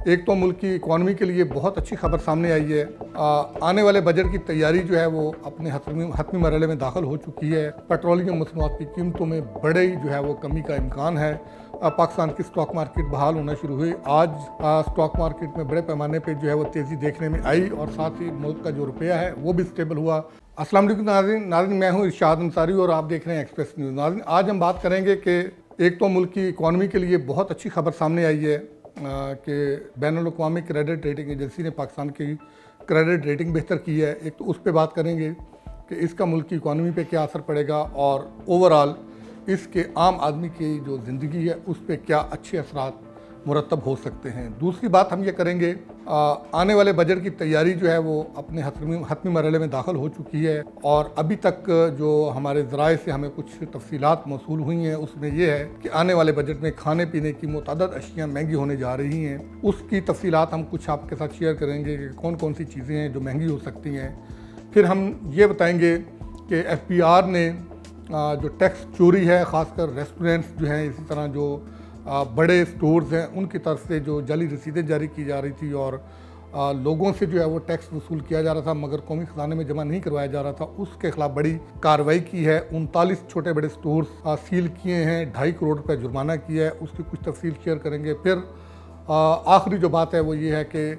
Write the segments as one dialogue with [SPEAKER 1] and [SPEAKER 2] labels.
[SPEAKER 1] एक तो मुल्क की इकॉनमी के लिए बहुत अच्छी खबर सामने आई है। आने वाले बजट की तैयारी जो है वो अपने हतमी मरहले में दाखिल हो चुकी है। पेट्रोलियम मसनूआत की कीमतों में बड़े जो है वो कमी का इम्कान है। पाकिस्तान की स्टॉक मार्केट बहाल होना शुरू हुई। आज स्टॉक मार्केट में बड़े पैमाने पे जो है वो तेज़ी देखने में आई और साथ ही मुल्क का जो रुपया है वो भी स्टेबल हुआ। अस्सलाम वालेकुम नाज़रीन, मैं हूँ इरशाद अंसारी और आप देख रहे हैं एक्सप्रेस न्यूज़। नाज़रीन, आज हम बात करेंगे कि एक तो मुल्क की इकॉनमी के लिए बहुत अच्छी खबर सामने आई है कि बैनुल-अक़वामी क्रेडिट रेटिंग एजेंसी ने पाकिस्तान की क्रेडिट रेटिंग बेहतर की है। एक तो उस पर बात करेंगे कि इसका मुल्क की इकॉनमी पे क्या असर पड़ेगा और ओवरऑल इसके आम आदमी की जो ज़िंदगी है उस पर क्या अच्छे असरात मुरतब हो सकते हैं। दूसरी बात हम ये करेंगे, आने वाले बजट की तैयारी जो है वो अपने हतमी मरहले में दाखिल हो चुकी है और अभी तक जो हमारे ज़राए से हमें कुछ तफसीलात मौसूल हुई हैं उसमें यह है कि आने वाले बजट में खाने पीने की मुतअद्दिद अशियाँ महंगी होने जा रही हैं। उसकी तफसीलात हम कुछ आपके साथ शेयर करेंगे कि कौन कौन सी चीज़ें हैं जो महंगी हो सकती हैं। फिर हम ये बताएँगे कि FBR ने जो टैक्स चोरी है, ख़ासकर रेस्टोरेंट्स जो हैं, इसी तरह जो बड़े स्टोर्स हैं, उनकी तरफ से जो जाली रसीदें जारी की जा रही थी और लोगों से जो है वो टैक्स वसूल किया जा रहा था मगर कौमी ख़जाने में जमा नहीं करवाया जा रहा था, उसके खिलाफ बड़ी कार्रवाई की है। 39 छोटे बड़े स्टोर्स सील किए हैं, 2.5 करोड़ रुपये जुर्माना किया है। उसकी कुछ तफसील शेयर करेंगे। फिर आखिरी जो बात है वो ये है कि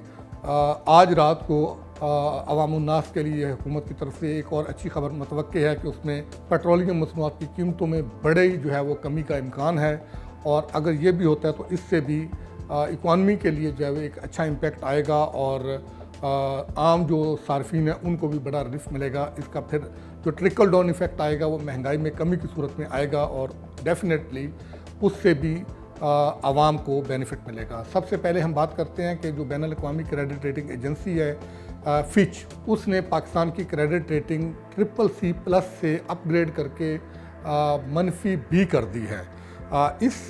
[SPEAKER 1] आज रात को अवामुन्नास के लिए हुकूमत की तरफ से एक और अच्छी खबर मुतवक्के है कि उसमें पेट्रोलियम मसनूआत की कीमतों में बड़े जो है वो कमी का इम्कान है और अगर ये भी होता है तो इससे भी इकॉनमी के लिए जो है वो एक अच्छा इम्पैक्ट आएगा और आम जो सार्फिन हैं उनको भी बड़ा रिलीफ मिलेगा। इसका फिर जो ट्रिकल डाउन इफ़ेक्ट आएगा वो महंगाई में कमी की सूरत में आएगा और डेफिनेटली उससे भी आवाम को बेनिफिट मिलेगा। सबसे पहले हम बात करते हैं कि जो बैनुल-अक़वामी क्रेडिट रेटिंग एजेंसी है फिच, उसने पाकिस्तान की क्रेडिट रेटिंग CCC+ से अपग्रेड करके मनफी भी कर दी है। इस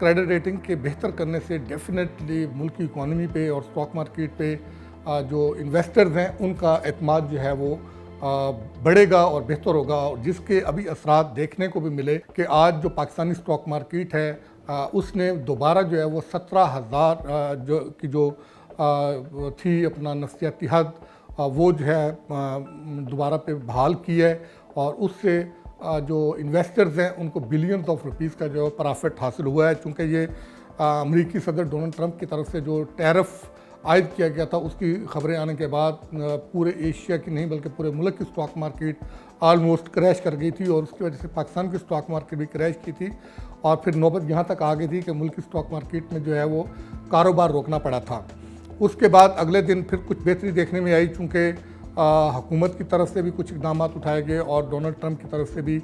[SPEAKER 1] क्रेडिट रेटिंग के बेहतर करने से डेफिनेटली मुल्क की इकॉनमी पे और स्टॉक मार्केट पे जो इन्वेस्टर्स हैं उनका एतमाद जो है वो बढ़ेगा और बेहतर होगा और जिसके अभी असरात देखने को भी मिले कि आज जो पाकिस्तानी स्टॉक मार्केट है उसने दोबारा जो है वो 17,000 जो थी अपना नफसियाती हद वो जो है दोबारा पे बहाल की है और उससे जो इन्वेस्टर्स हैं उनको बिलियंस ऑफ रुपीज़ का जो प्रॉफिट हासिल हुआ है। चूँकि ये अमेरिकी सदर डोनाल्ड ट्रंप की तरफ से जो टैरिफ आयद किया गया था उसकी खबरें आने के बाद पूरे एशिया की नहीं बल्कि पूरे मुल्क की स्टॉक मार्केट आलमोस्ट क्रैश कर गई थी और उसकी वजह से पाकिस्तान की स्टॉक मार्केट भी क्रैश की थी और फिर नौबत यहाँ तक आ गई थी कि मुल्क की स्टॉक मार्केट में जो है वो कारोबार रोकना पड़ा था। उसके बाद अगले दिन फिर कुछ बेहतरी देखने में आई चूँकि हुकूमत की तरफ से भी कुछ इक़दाम उठाए गए और डोनाल्ड ट्रंप की तरफ से भी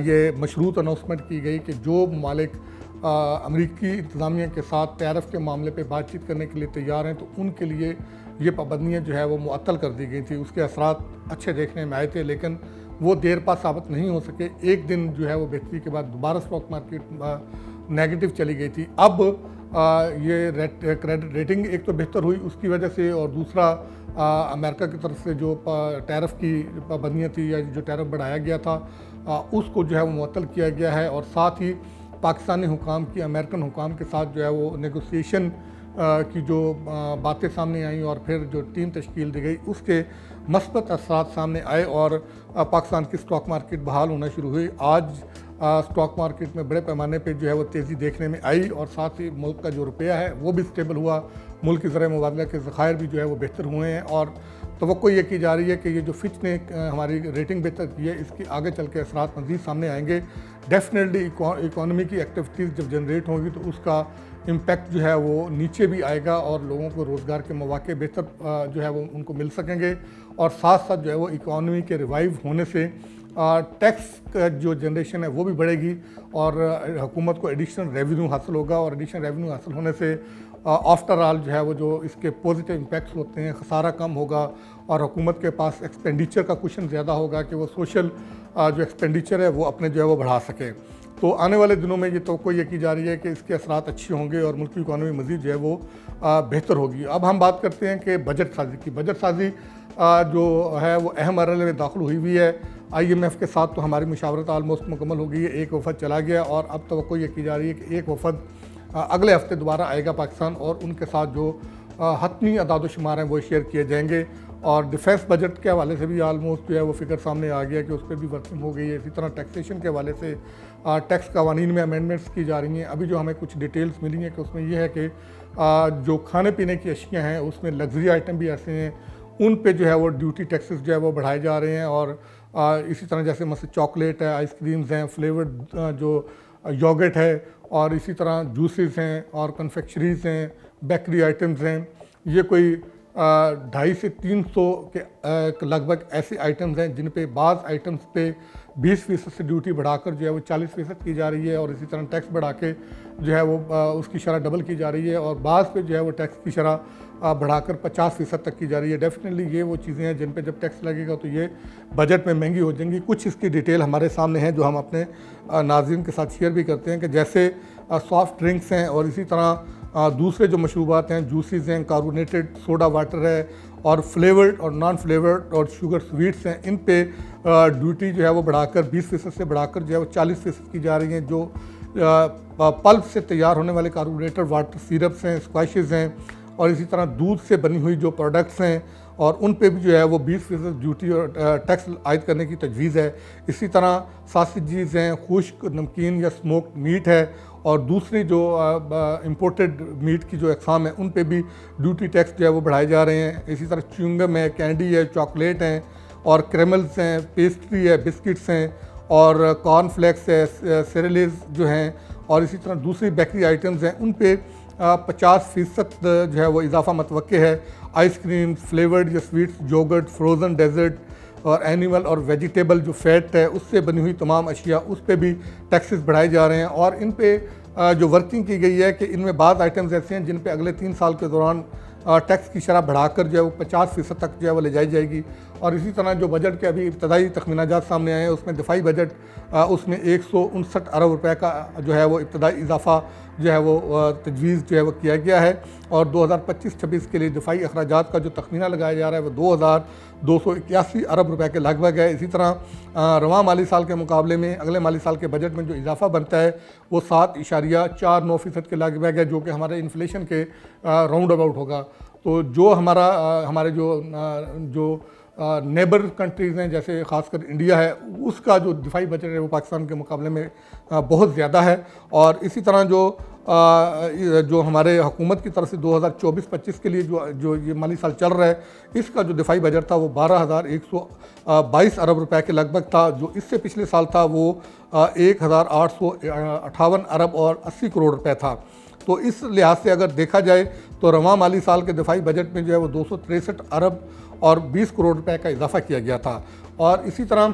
[SPEAKER 1] ये मशरूत अनाउंसमेंट की गई कि जो ममालिक अमेरिकी इंतज़ामिया के साथ टैरिफ के मामले पे बातचीत करने के लिए तैयार हैं तो उनके लिए ये पाबंदियाँ जो है वो मुअत्तल कर दी गई थी। उसके असरात अच्छे देखने में आए थे लेकिन वो देर पा साबित नहीं हो सके। एक दिन जो है वो बेहतरी के बाद दोबारा स्टॉक मार्केट नेगेटिव चली गई थी। अब ये क्रेडिट रेटिंग एक तो बेहतर हुई उसकी वजह से और दूसरा अमेरिका की तरफ से जो टैरिफ की पाबंदियाँ थी या जो टैरिफ बढ़ाया गया था उसको जो है वो मुअत्तल किया गया है और साथ ही पाकिस्तानी हुकाम की अमेरिकन हुकाम के साथ जो है वो नेगोशिएशन की जो बातें सामने आई और फिर जो टीम तश्कील दी गई उसके मस्बत असरात सामने आए और पाकिस्तान की स्टॉक मार्केट बहाल होना शुरू हुई। आज स्टॉक मार्केट में बड़े पैमाने पे जो है वो तेज़ी देखने में आई और साथ ही मुल्क का जो रुपया है वो भी स्टेबल हुआ। मुल्क की ज़र मुबादला के ज़खायर भी जो है वो बेहतर हुए हैं और तवक्को ये की जा रही है कि ये जो फिच ने हमारी रेटिंग बेहतर की है इसकी आगे चल के असरात मज़ीद सामने आएंगे। डेफिनेटली इकॉनमी की एक्टिविटीज़ जब जनरेट होंगी तो उसका इम्पैक्ट जो है वो नीचे भी आएगा और लोगों को रोज़गार के मौके बेहतर जो है वो उनको मिल सकेंगे और साथ साथ जो है वो इकॉनमी के रिवाइव होने से टैक्स का जो जनरेशन है वो भी बढ़ेगी और हुकूमत को एडिशनल रेवेन्यू हासिल होगा और एडिशनल रेवेन्यू हासिल होने से आफ्टर ऑल जो है वो जो इसके पॉजिटिव इम्पैक्ट्स होते हैं, खसारा कम होगा और हुकूमत के पास एक्सपेंडिचर का कुशन ज़्यादा होगा कि वो सोशल जो एक्सपेंडिचर है वो अपने जो है वो बढ़ा सके। तो आने वाले दिनों में ये तो ये की जा रही है कि इसके असरात अच्छे होंगे और मुल्क की इकॉनमी मज़ीद जो है वो बेहतर होगी। अब हम बात करते हैं कि बजट साजी की। बजट साजी जो है वो अहम मरहले में दाखिल हुई है। IMF के साथ तो हमारी मुशावरत आलमोस्ट मुकम्मल हो गई है। एक वफ़द चला गया और अब तवक्को ये की जा रही है कि एक वफ़द अगले हफ्ते दोबारा आएगा पाकिस्तान और उनके साथ जो हतमी अदाद शुमार हैं वो शेयर किए जाएंगे। और डिफेंस बजट के हवाले से भी आलमोस्ट जो है वो फिगर सामने आ गया कि उस पर भी वर्किंग हो गई है। इसी तरह टैक्सेशन के हवाले से टैक्स कवानीन में अमेंडमेंट्स की जा रही हैं। अभी जो हमें कुछ डिटेल्स मिली हैं कि उसमें यह है कि जो खाने पीने की अशियाँ हैं उसमें लग्जरी आइटम भी ऐसे हैं, उन पे जो है वो ड्यूटी टैक्सेस जो है वो बढ़ाए जा रहे हैं। और इसी तरह जैसे मतलब चॉकलेट है, आइसक्रीम्स हैं, फ्लेवर्ड जो योगर्ट है, और इसी तरह जूसेस हैं और कन्फेक्शनरीज हैं, बेकरी आइटम्स हैं। ये कोई 250 से 300 के लगभग ऐसे आइटम्स हैं जिन पे बाज़ आइटम्स पे 20% से ड्यूटी बढ़ाकर जो है वो 40% की जा रही है, और इसी तरह टैक्स बढ़ा के जो है वो उसकी शरह डबल की जा रही है, और बाज़ पे जो है वो टैक्स की शरह बढ़ाकर 50% तक की जा रही है। डेफिनेटली ये वो चीज़ें हैं जिन पे जब टैक्स लगेगा तो ये बजट में महंगी हो जाएंगी। कुछ इसकी डिटेल हमारे सामने है जो हम अपने नाज़रीन के साथ शेयर भी करते हैं कि जैसे सॉफ्ट ड्रिंक्स हैं और इसी तरह दूसरे जो मशरूबात हैं, जूसेस हैं, कार्बोनेटेड सोडा वाटर है, और फ्लेवर्ड और नॉन फ्लेवर्ड और शुगर स्वीट्स हैं, इन पे ड्यूटी जो है वो बढ़ाकर 20% से बढ़ाकर जो है वो 40% की जा रही हैं। जो पल्प से तैयार होने वाले कार्बोनेटेड वाटर सिरप्स हैं, स्क्वैशेस हैं, और इसी तरह दूध से बनी हुई जो प्रोडक्ट्स हैं और उन पे भी जो है वो 20% ड्यूटी और टैक्स आयद करने की तजवीज़ है। इसी तरह सासेजेस हैं, खुश्क नमकीन या स्मोक्ड मीट है, और दूसरी जो इम्पोर्टेड मीट की जो अक़साम है उन पे भी ड्यूटी टैक्स जो है वो बढ़ाए जा रहे हैं। इसी तरह च्युइंगम है, कैंडी है, चॉकलेट हैं, और कैरेमल्स हैं, पेस्ट्री है, बिस्किट्स हैं, और कॉर्नफ्लेक्स है, सेरेलेज जो हैं, और इसी तरह दूसरी बेकरी आइटम्स हैं उन पे 50% जो है वो इजाफा मतवक्के है। आइसक्रीम, फ्लेवर्ड या स्वीट्स, योगर्ट, फ्रोज़न डेजर्ट और एनिमल और वेजिटेबल जो फैट है उससे बनी हुई तमाम अशिया उस पर भी टैक्सेस बढ़ाए जा रहे हैं। और इन पे जो वर्किंग की गई है कि इनमें बाज़ आइटम्स ऐसे हैं जिन पे अगले 3 साल के दौरान टैक्स की शरह बढ़ाकर जो है वो 50% तक जो है वो ले जाई जाएगी। और इसी तरह जो बजट के अभी इब्तदाई तखमीनाजात सामने आए हैं उसमें दिफाई बजट उसमें 159 अरब रुपए का जो है वो इब्तदाई इजाफा जो है वो तजवीज़ जो है वो किया गया है। और 2025-26 के लिए दिफाई अखराजात का जो तखमीना लगाया जा रहा है वो 2281 अरब रुपए के लगभग है। इसी तरह रवां माली साल के मुकाबले में अगले माली साल के बजट में जो इजाफा बनता है वो 7.49% के लगभग है, जो कि हमारे इन्फ्लेशन के राउंड अबाउट होगा। तो जो हमारे जो नेबर कंट्रीज़ हैं जैसे ख़ासकर इंडिया है, उसका जो दिफाई बजट है वो पाकिस्तान के मुकाबले में बहुत ज़्यादा है। और इसी तरह जो हमारे हुकूमत की तरफ से 2024-25 के लिए जो ये माली साल चल रहा है इसका जो दिफाई बजट था वो 12,122 अरब रुपए के लगभग था, जो इससे पिछले साल था वो 1,858 अरब और 80 करोड़ रुपए था। तो इस लिहाज से अगर देखा जाए तो रवां माली साल के दिफाई बजट में जो है वो 263 अरब और 20 करोड़ रुपए का इजाफा किया गया था। और इसी तरह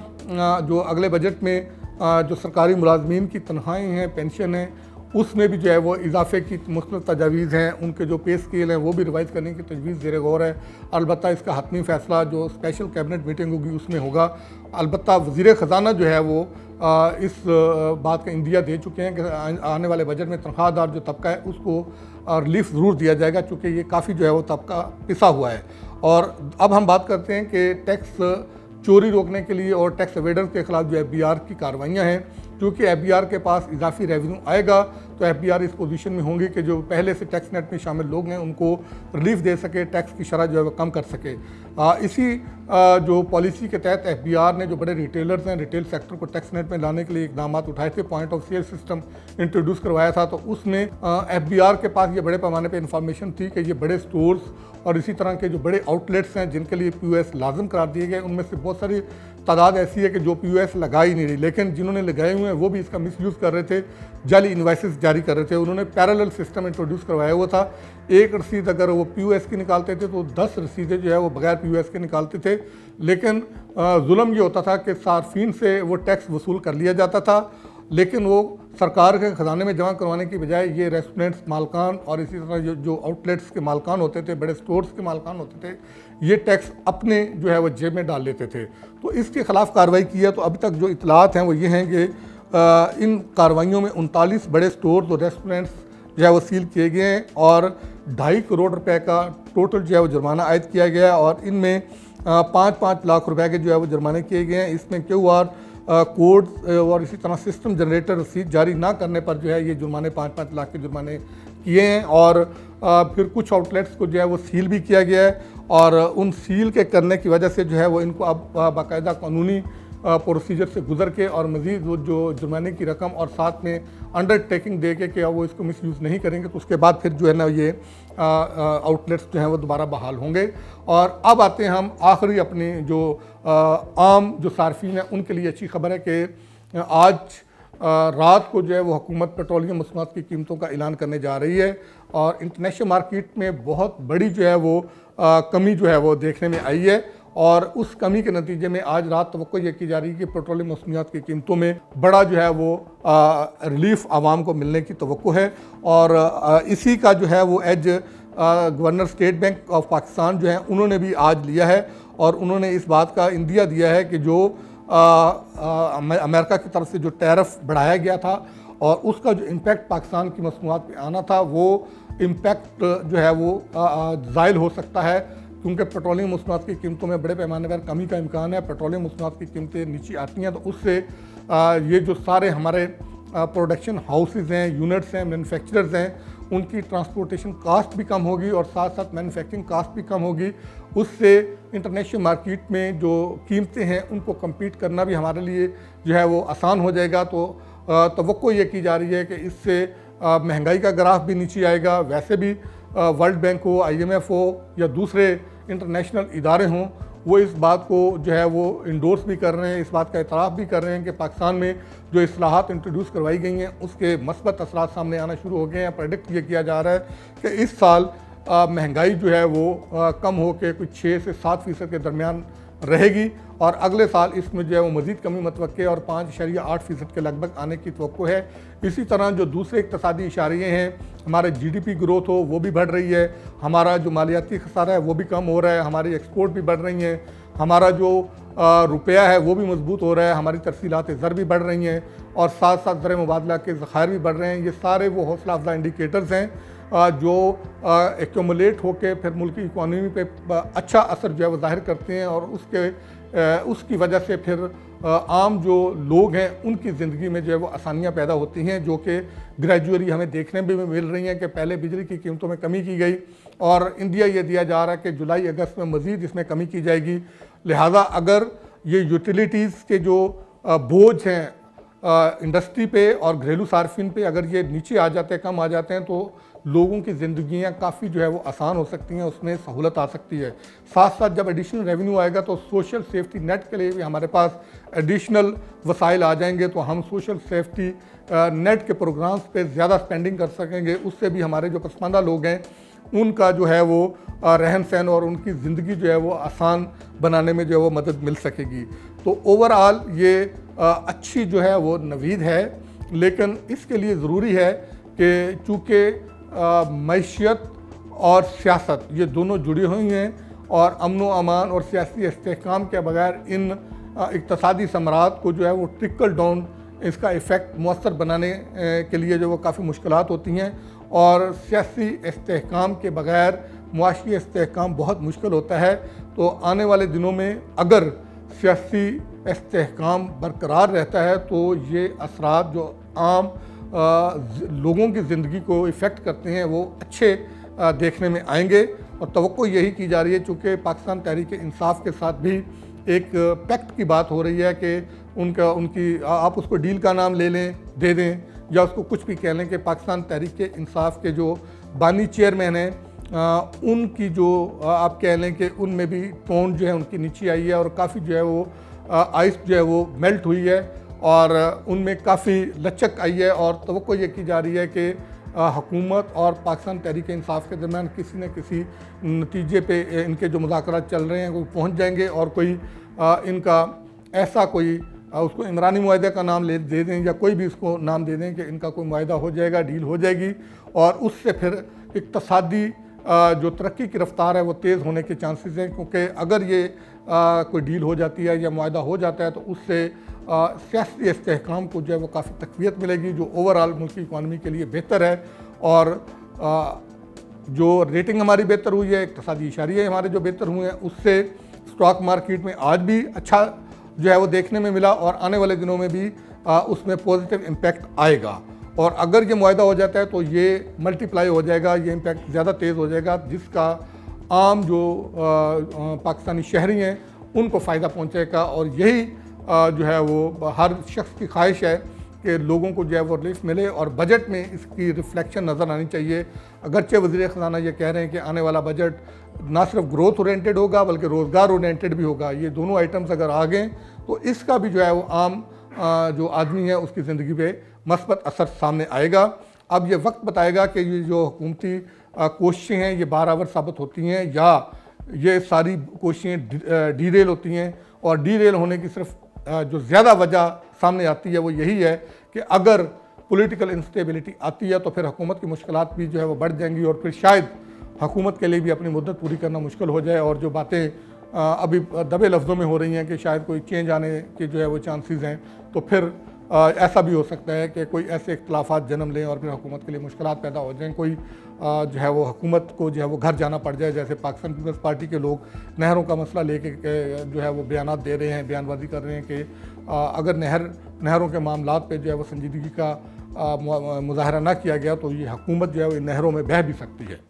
[SPEAKER 1] जो अगले बजट में जो सरकारी मुलाजमीन की तनख्वाहें हैं, पेंशन है, उसमें भी जो है वो इजाफे की मुख्तलिफ तजावीज़ हैं, उनके जो पे स्केल हैं वो भी रिवाइज़ करने की तजवीज़ ज़ेर गौर है। अलबत्ता इसका हतमी फ़ैसला जो स्पेशल कैबिनेट मीटिंग होगी उसमें होगा। अलबत्ता वज़ीर ख़जाना जो है वो इस बात का इंदिया दे चुके हैं कि आने वाले बजट में तनख्वाहदार जो तबका है उसको रिलीफ ज़रूर दिया जाएगा, चूँकि ये काफ़ी जो है वो तबका पिसा हुआ है। और अब हम बात करते हैं कि टैक्स चोरी रोकने के लिए और टैक्स एवेडर्स के खिलाफ जो FBI की कार्रवाइयाँ हैं। क्योंकि FBI के पास इजाफी रेवेन्यू आएगा तो FBI इस पोजीशन में होंगी कि जो पहले से टैक्स नेट में शामिल लोग हैं उनको रिलीफ दे सके, टैक्स की शरह जो है वो कम कर सके। इसी जो पॉलिसी के तहत FBI ने जो बड़े रिटेलर्स हैं, रिटेल सेक्टर को टैक्स नेट में लाने के लिए इकदाम उठाए थे, point of sale system introduce करवाया था। तो उसमें FBI के पास ये बड़े पैमाने पर इंफॉर्मेशन थी कि ये बड़े स्टोर्स और इसी तरह के जो बड़े आउटलेट्स हैं जिनके लिए POS लाजम करार दिए गए, उनमें से बहुत सारी तादाद ऐसी है कि जो POS लगा ही नहीं रही, लेकिन जिन्होंने लगाए हुए हैं वो भी इसका मिसयूज़ कर रहे थे, जाली इन्वाइसेस जारी कर रहे थे। उन्होंने पैरेलल सिस्टम इंट्रोड्यूस करवाया हुआ था। एक रसीद अगर वो POS की निकालते थे तो 10 रसीदें जो है वो बगैर POS के निकालते थे, लेकिन जुल्म ये होता था कि सार्फिन से वो टैक्स वसूल कर लिया जाता था, लेकिन वो सरकार के ख़जाने में जमा करवाने की बजाय ये रेस्टोरेंट्स मालकान और इसी तरह जो आउटलेट्स के मालकान होते थे, बड़े स्टोर्स के मालकान होते थे, ये टैक्स अपने जो है वो जेब में डाल लेते थे। तो इसके ख़िलाफ़ कार्रवाई की है। तो अभी तक जो इतलात हैं वो ये हैं कि इन कार्रवाइयों में 39 बड़े स्टोर्स और रेस्टोरेंट्स जो है वो सील किए गए हैं और 2.5 करोड़ रुपए का टोटल जो है वो जुर्माना आयद किया गया है। और इनमें 5-5 लाख रुपए के जो है वो जुर्माने किए गए हैं। इसमें QR कोड और इसी तरह सिस्टम जनरेटर रसीद जारी ना करने पर जो है ये जुर्माने 5-5 लाख के जुर्माने किए हैं। और फिर कुछ आउटलेट्स को जो है वो सील भी किया गया है और उन सील के करने की वजह से जो है वो इनको अब बाकायदा कानूनी प्रोसीजर से गुजर के और मज़ीद वो जो जुर्माने की रकम और साथ में अंडरटेकिंग दे के क्या वो इसको मिसयूज़ नहीं करेंगे तो उसके बाद फिर जो है ना ये आउटलेट्स जो हैं वो दोबारा बहाल होंगे। और अब आते हैं हम आखिरी अपनी जो आम जो सार्फिन हैं उनके लिए अच्छी खबर है कि आज रात को जो है वो हुकूमत पेट्रोलियम मसनूआत की कीमतों का ऐलान करने जा रही है और इंटरनेशनल मार्केट में बहुत बड़ी जो है वो कमी जो है वो देखने में आई है। और उस कमी के नतीजे में आज रात तवक्को ये की जा रही है कि पेट्रोलियम मसनूआत की कीमतों में बड़ा जो है वो रिलीफ आवाम को मिलने की तवक्को है। और इसी का जो है वो as governor State Bank of Pakistan जो है उन्होंने भी आज लिया है और उन्होंने इस बात का इंदिया दिया है कि जो अमेरिका की तरफ से जो टैरिफ बढ़ाया गया था और उसका जो इम्पैक्ट पाकिस्तान की मसनूआत पे आना था वो इम्पैक्ट जो है वो ज़ायल हो सकता है क्योंकि पेट्रोलियम मसनूआत की कीमतों में बड़े पैमाने पर कमी का इम्कान है। पेट्रोलियम मसनूआत की कीमतें नीचे आती हैं तो उससे ये जो सारे हमारे प्रोडक्शन हाउसेज हैं, यूनिट्स हैं, मैन्युफैक्चरर्स हैं, उनकी ट्रांसपोर्टेशन कास्ट भी कम होगी और साथ साथ मैन्युफैक्चरिंग कास्ट भी कम होगी। उससे इंटरनेशनल मार्केट में जो कीमतें हैं उनको कम्पीट करना भी हमारे लिए जो है वो आसान हो जाएगा। तो तवक्को ये की जा रही है कि इससे महंगाई का ग्राफ भी नीचे आएगा। वैसे भी वर्ल्ड बैंक हो, IMF हो या दूसरे इंटरनेशनल इदारे हों वो इस बात को जो है वो इंडोर्स भी कर रहे हैं, इस बात का इतराफ़ भी कर रहे हैं कि पाकिस्तान में जो इस्लाहात इंट्रोड्यूस करवाई गई हैं उसके मस्बत असरात सामने आना शुरू हो गए हैं। प्रेडिक्ट ये किया जा रहा है कि इस साल महंगाई जो है वो कम हो के कुछ 6 से 7% के दरमियान रहेगी और अगले साल इसमें जो है वो मज़ीद कमी मतवक्के और 5.8% के लगभग आने की तवक्को है। इसी तरह जो दूसरे इक़्तिसादी इशारे हैं, हमारे GDP ग्रोथ हो वो भी बढ़ रही है, हमारा जो मालियाती खसारा है वो भी कम हो रहा है, हमारी एक्सपोर्ट भी बढ़ रही हैं, हमारा जो रुपया है वो भी मजबूत हो रहा है, हमारी तरसीलात ज़र भी बढ़ रही हैं और साथ साथ ज़र मुबादला के ज़खायर भी बढ़ रहे हैं। ये सारे वो हौसला अफजा इंडिकेटर्स हैं जो एक्यूमुलेट होकर फिर मुल्क की इकॉनमी पे अच्छा असर जो है वो ज़ाहिर करते हैं और उसकी वजह से फिर आम जो लोग हैं उनकी ज़िंदगी में जो है वो आसानियाँ पैदा होती हैं जो कि ग्रेजुअली हमें देखने भी मिल रही हैं कि पहले बिजली की कीमतों में कमी की गई और इंडिया ये दिया जा रहा है कि जुलाई अगस्त में मज़ीद इसमें कमी की जाएगी। लिहाजा अगर ये यूटिलिटीज़ के जो बोझ हैं इंडस्ट्री पे और घरेलू सार्फिन पे अगर ये नीचे आ जाते हैं, कम आ जाते हैं तो लोगों की ज़िंदगियाँ काफ़ी जो है वो आसान हो सकती हैं, उसमें सहूलत आ सकती है। साथ साथ जब एडिशनल रेवेन्यू आएगा तो सोशल सेफ्टी नेट के लिए भी हमारे पास एडिशनल वसाइल आ जाएंगे तो हम सोशल सेफ्टी नेट के प्रोग्राम्स पे ज़्यादा स्पेंडिंग कर सकेंगे। उससे भी हमारे जो पसमानदा लोग हैं उनका जो है वो रहन सहन और उनकी ज़िंदगी जो है वो आसान बनाने में जो है वो मदद मिल सकेगी। तो ओवरऑल ये अच्छी जो है वो नवीद है, लेकिन इसके लिए ज़रूरी है कि चूँकि मैशियत और सियासत ये दोनों जुड़ी हुई हैं और अमन व अमान और सियासी इस्तेहकाम के बगैर इन इक़्तिसादी समरात को जो है वो ट्रिकल डाउन इसका इफ़ेक्ट मौसर बनाने के लिए जो वो काफ़ी मुश्किलात होती हैं और सियासी इस्तेहकाम के बगैर मुआशी इस्तेहकाम बहुत मुश्किल होता है। तो आने वाले दिनों में अगर सियासी इस्तेहकाम बरकरार रहता है तो ये असरात जो आम लोगों की ज़िंदगी को इफ़ेक्ट करते हैं वो अच्छे देखने में आएंगे और तवक्को यही की जा रही है। चूँकि पाकिस्तान तहरीक इंसाफ के साथ भी एक पैक्ट की बात हो रही है कि उनकी आप उसको डील का नाम ले लें, दे दें या उसको कुछ भी कह लें कि पाकिस्तान तहरीक इंसाफ के जो बानी चेयरमैन हैं उनकी जो आप कह लें कि उनमें भी टोन जो है उनकी नीचे आई है और काफ़ी जो है वो आइस जो है वो मेल्ट हुई है और उनमें काफ़ी लचक आई है और तवक्को ये की जा रही है कि हुकूमत और पाकिस्तान तहरीक इंसाफ के दरमियान किसी न किसी नतीजे पे इनके जो मुज़ाकरात चल रहे हैं वो पहुंच जाएंगे और कोई इनका ऐसा कोई उसको इमरानी मुआहदे का नाम दे दें या कोई भी उसको नाम दे दें कि इनका कोई मुआहदा हो जाएगा, डील हो जाएगी और उससे फिर इक़्तिसादी जो तरक्की की रफ्तार है वो तेज़ होने के चांसेस हैं। क्योंकि अगर ये कोई डील हो जाती है या मुआहदा हो जाता है तो उससे सियासी इस्तेहकाम को जो है वो काफ़ी तक़वियत मिलेगी जो ओवरऑल मुल्क की इकॉनमी के लिए बेहतर है और जो रेटिंग हमारी बेहतर हुई है, इक़्तिसादी इशारे हमारे जो बेहतर हुए हैं उससे स्टॉक मार्केट में आज भी अच्छा जो है वो देखने में मिला और आने वाले दिनों में भी उसमें पॉजिटिव इम्पैक्ट आएगा। और अगर ये मुआहदा हो जाता है तो ये मल्टीप्लाई हो जाएगा, ये इम्पैक्ट ज़्यादा तेज़ हो जाएगा, जिसका आम जो पाकिस्तानी शहरी हैं उनको फ़ायदा पहुँचेगा। और यही जो है वो हर शख्स की ख्वाहिश है कि लोगों को जो है वो रिलीफ मिले और बजट में इसकी रिफ्लेक्शन नज़र आनी चाहिए। अगरचे वज़ीर ख़ज़ाना ये कह रहे हैं कि आने वाला बजट ना सिर्फ ग्रोथ ओरिएंटेड होगा बल्कि रोज़गार ओरिएंटेड भी होगा। ये दोनों आइटम्स अगर आ गए तो इसका भी जो है वो आम जो आदमी है उसकी ज़िंदगी पे मस्बत असर सामने आएगा। अब ये वक्त बताएगा कि ये जो हुकूमती कोशिशें हैं ये बाराबर साबित होती हैं या ये सारी कोशिशें डीरेल होती हैं। और डीरेल होने की सिर्फ जो ज़्यादा वजह सामने आती है वो यही है कि अगर पॉलिटिकल इंस्टेबिलिटी आती है तो फिर हुकूमत की मुश्किलात भी जो है वो बढ़ जाएंगी और फिर शायद हुकूमत के लिए भी अपनी मुद्दत पूरी करना मुश्किल हो जाए। और जो बातें अभी दबे लफ्ज़ों में हो रही हैं कि शायद कोई चेंज आने के जो है वो चांसेस हैं, तो फिर ऐसा भी हो सकता है कि कोई ऐसे इख्तलाफात जन्म लें और फिर हुकूमत के लिए मुश्किलात पैदा हो जाएं। कोई जो है वो हुकूमत को जो है वो घर जाना पड़ जाए, जैसे पाकिस्तान पीपल्स पार्टी के लोग नहरों का मसला लेके जो है वो बयानात दे रहे हैं, बयानबाजी कर रहे हैं कि अगर नहरों के मामलात पे जो है वो संजीदगी का मुज़ाहरा ना किया गया तो ये हुकूमत जो है वो इन नहरों में बह भी सकती है।